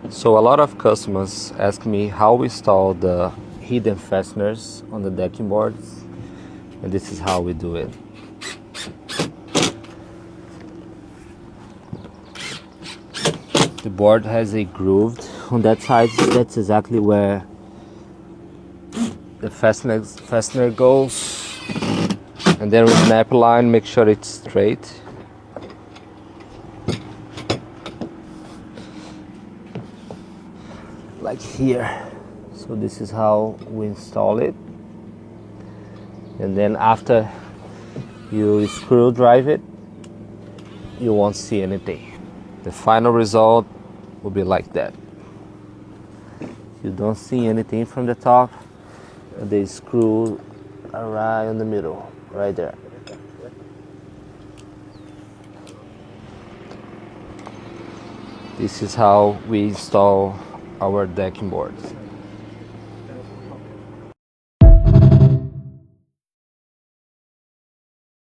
So a lot of customers ask me how we install the hidden fasteners on the decking boards, and this is how we do it. The board has a groove on that side. That's exactly where the fastener goes, and then we snap a line, make sure it's straight. Like here. So this is how we install it, and then after you screw drive it, you won't see anything. The final result will be like that. You don't see anything from the top, and the screw are right in the middle, right there. This is how we install our decking boards.